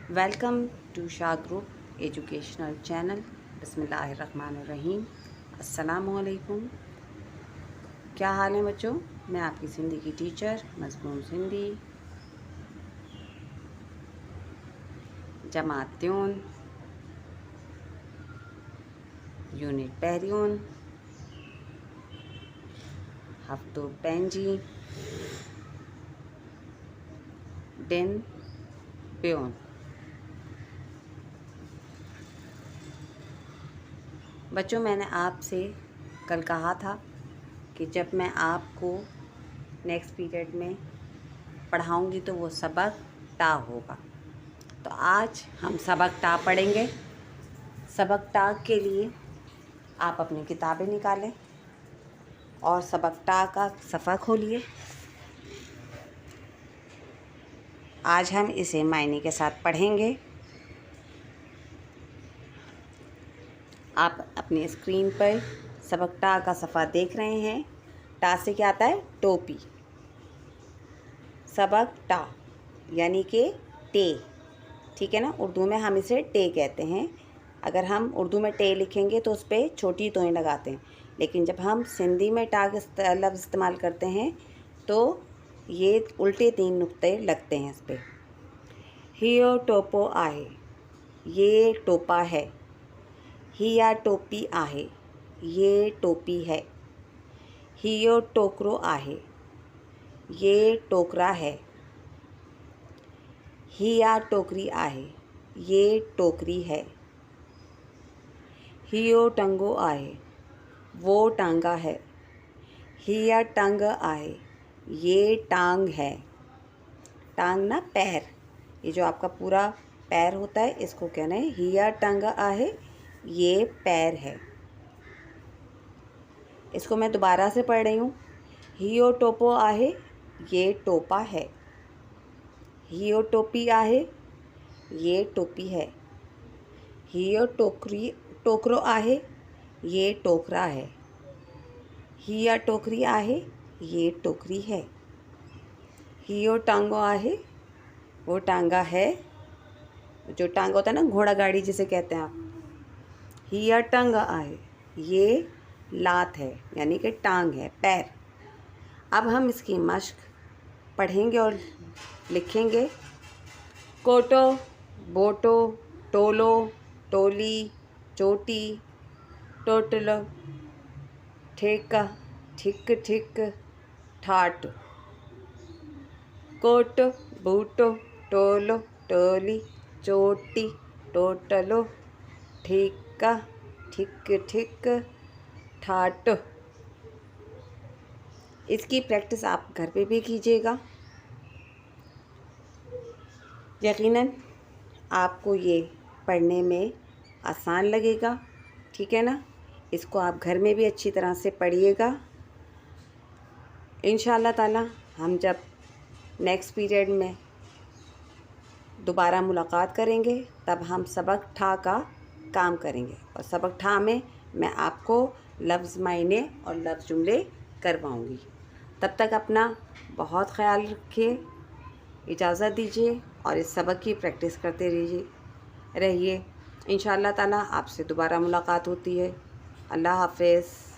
Welcome to Shah group educational channel. बिस्मिल्लाहिर्रहमानिर्रहीम। अस्सलामुअलैकुम। क्या हाल है बच्चों? मैं आपकी सिंधी की टीचर मज़मून सिंधी, जमात त्यून, यूनिट पहरियून, हफ्तो पंजी, दिन प्योन। बच्चों, मैंने आपसे कल कहा था कि जब मैं आपको नेक्स्ट पीरियड में पढ़ाऊंगी तो वो सबक टा होगा। तो आज हम सबक टा पढ़ेंगे। सबक टा के लिए आप अपनी किताबें निकालें और सबक टा का सफ़ा खोलिए। आज हम इसे मायने के साथ पढ़ेंगे। आप अपनी स्क्रीन पर सबक टा का सफ़ा देख रहे हैं। टा से क्या आता है? टोपी। सबक टा यानी कि टे, ठीक है ना। उर्दू में हम इसे टे कहते हैं। अगर हम उर्दू में टे लिखेंगे तो उस पर छोटी तोएं लगाते हैं, लेकिन जब हम सिंधी में टा का लफ्ज़ इस्तेमाल करते हैं तो ये उल्टे 3 नुक्ते लगते हैं इस पर। हियो टोपो आहे, ये टोपा है। हिया टोपी आहे, ये टोपी है। हियो टोकरो आहे, ये टोकरा है। हिया टोकरी आहे, ये टोकरी है। हियो टंगो आहे, वो टांगा है। हिया टंग आहे, ये टांग है। टांग ना पैर, ये जो आपका पूरा पैर होता है इसको कहना है हिया टंग आहे, ये पैर है। इसको मैं दोबारा से पढ़ रही हूँ। हियो टोपो आहे, ये टोपा है। हियो टोपी आहे, ये टोपी है। हियो टोकरो आहे, ये टोकरा है। हिया टोकरी आहे, ये टोकरी है। हियो टांगो आहे, वो टांगा है। जो टांगा होता है ना, घोड़ा गाड़ी जिसे कहते हैं आप। हिया टंग आहे, ये लात है यानी कि टांग है, पैर। अब हम इसकी मश्क पढ़ेंगे और लिखेंगे। कोटो, बोटो, टोलो, टोली, चोटी, टोटलो, ठेका, ठिक ठिक, ठाट। कोट, बूटो, टोलो, टोली, चोटी, टोटलो, ठेका, ठिक ठिक, ठाट। इसकी प्रैक्टिस आप घर पे भी कीजिएगा। यकीनन आपको ये पढ़ने में आसान लगेगा, ठीक है ना। इसको आप घर में भी अच्छी तरह से पढ़िएगा। इंशाअल्लाह ताला हम जब नेक्स्ट पीरियड में दोबारा मुलाकात करेंगे तब हम सबक ठा का काम करेंगे और सबक ठा में मैं आपको लफ्ज़ मायने और लफ्ज़ जुमले करवाऊँगी। तब तक अपना बहुत ख्याल रखिए, इजाज़त दीजिए और इस सबक की प्रैक्टिस करते रहिए। इंशाअल्लाह ताला आपसे दोबारा मुलाकात होती है। अल्लाह हाफ़िज़।